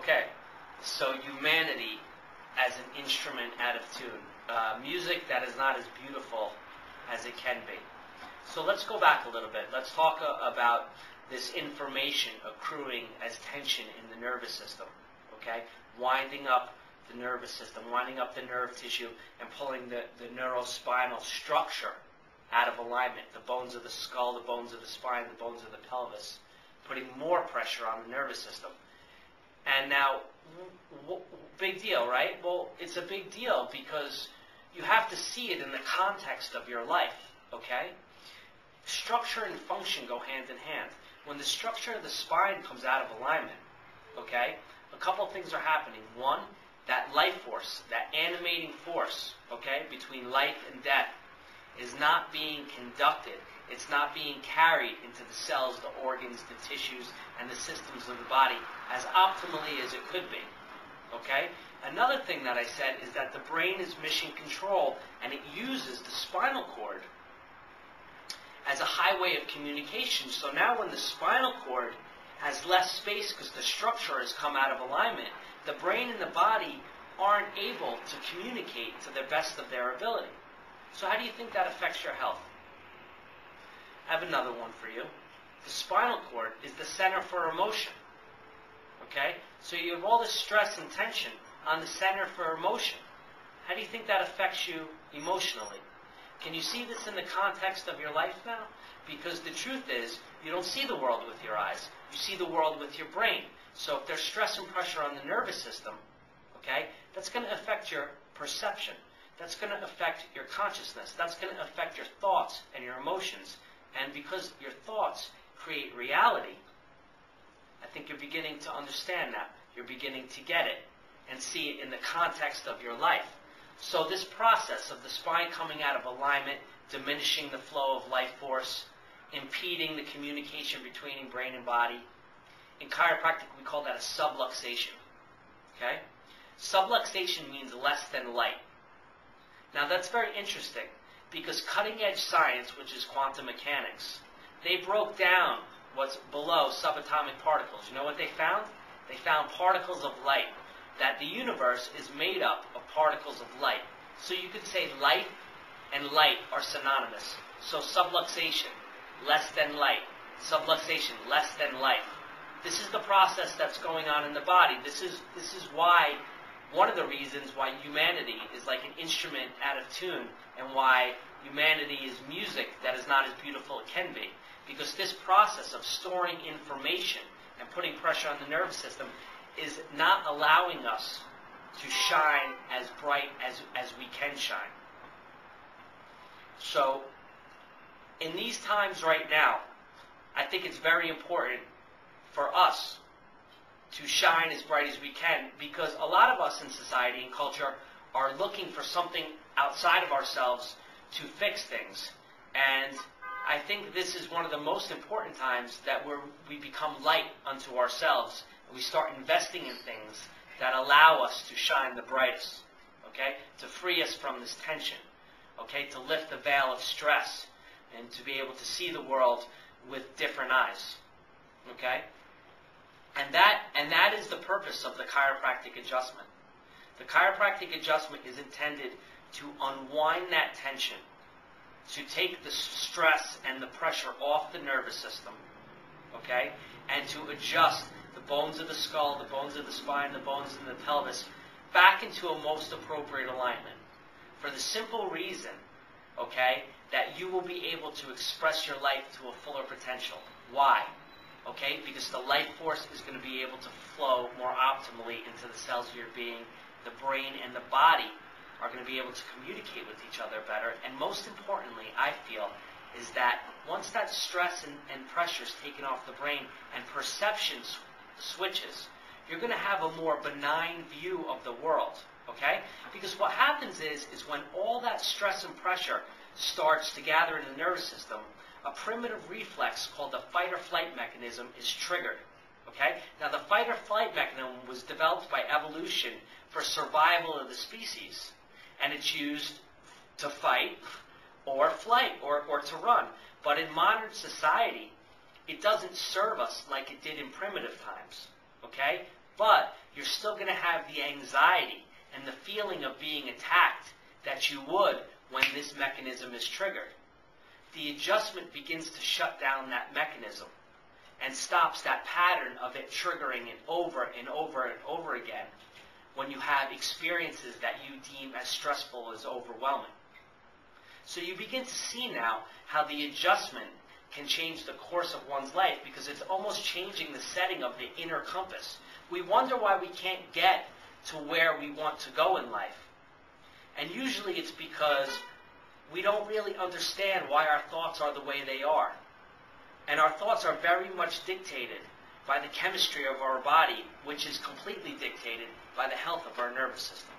Okay, so humanity as an instrument out of tune. Music that is not as beautiful as it can be. So let's go back a little bit. Let's talk about this information accruing as tension in the nervous system, okay? Winding up the nervous system, winding up the nerve tissue, and pulling the neurospinal structure out of alignment, the bones of the skull, the bones of the spine, the bones of the pelvis, putting more pressure on the nervous system. And now, big deal, right? Well, it's a big deal because you have to see it in the context of your life, okay? Structure and function go hand in hand. When the structure of the spine comes out of alignment, okay, a couple of things are happening. One, that life force, that animating force, okay, between life and death is not being conducted. It's not being carried into the cells, the organs, the tissues, and the systems of the body as optimally as it could be, okay? Another thing that I said is that the brain is mission control, and it uses the spinal cord as a highway of communication. So now when the spinal cord has less space because the structure has come out of alignment, the brain and the body aren't able to communicate to the best of their ability. So how do you think that affects your health? I have another one for you. The spinal cord is the center for emotion. Okay? So you have all this stress and tension on the center for emotion. How do you think that affects you emotionally? Can you see this in the context of your life now? Because the truth is, you don't see the world with your eyes. You see the world with your brain. So if there's stress and pressure on the nervous system, okay, that's going to affect your perception. That's going to affect your consciousness. That's going to affect your thoughts and your emotions. And because your thoughts create reality, I think you're beginning to understand that. You're beginning to get it and see it in the context of your life. So this process of the spine coming out of alignment, diminishing the flow of life force, impeding the communication between brain and body, in chiropractic we call that a subluxation. Okay? Subluxation means less than light. Now that's very interesting because cutting-edge science, which is quantum mechanics, they broke down what's below subatomic particles. You know what they found? They found particles of light, that the universe is made up of particles of light. So you could say light and light are synonymous. So subluxation, less than light. Subluxation, less than light. This is the process that's going on in the body. This is why, one of the reasons why humanity is like an instrument out of tune, and why humanity is music that is not as beautiful as it can be. Because this process of storing information and putting pressure on the nervous system is not allowing us to shine as bright as we can shine. So, in these times right now, I think it's very important for us to shine as bright as we can, because a lot of us in society and culture are looking for something outside of ourselves to fix things. And I think this is one of the most important times that we become light unto ourselves, and we start investing in things that allow us to shine the brightest, okay? To free us from this tension, okay? To lift the veil of stress and to be able to see the world with different eyes, okay? And that is the purpose of the chiropractic adjustment. The chiropractic adjustment is intended to unwind that tension, to take the stress and the pressure off the nervous system, okay, and to adjust the bones of the skull, the bones of the spine, the bones in the pelvis back into a most appropriate alignment. For the simple reason, okay, that you will be able to express your life to a fuller potential. Why? Okay, because the life force is going to be able to flow more optimally into the cells of your being. The brain and the body are going to be able to communicate with each other better. And most importantly, I feel, is that once that stress and pressure is taken off the brain and perception switches, you're going to have a more benign view of the world, okay? Because what happens is when all that stress and pressure starts to gather in the nervous system, a primitive reflex called the fight-or-flight mechanism is triggered, okay? Now, the fight-or-flight mechanism was developed by evolution for survival of the species, and it's used to fight or flight or to run. But in modern society, it doesn't serve us like it did in primitive times, okay? But you're still going to have the anxiety and the feeling of being attacked that you would when this mechanism is triggered. The adjustment begins to shut down that mechanism and stops that pattern of it triggering it over and over and over again when you have experiences that you deem as stressful as overwhelming. So you begin to see now how the adjustment can change the course of one's life, because it's almost changing the setting of the inner compass. We wonder why we can't get to where we want to go in life. And usually it's because we don't really understand why our thoughts are the way they are. And our thoughts are very much dictated by the chemistry of our body, which is completely dictated by the health of our nervous system.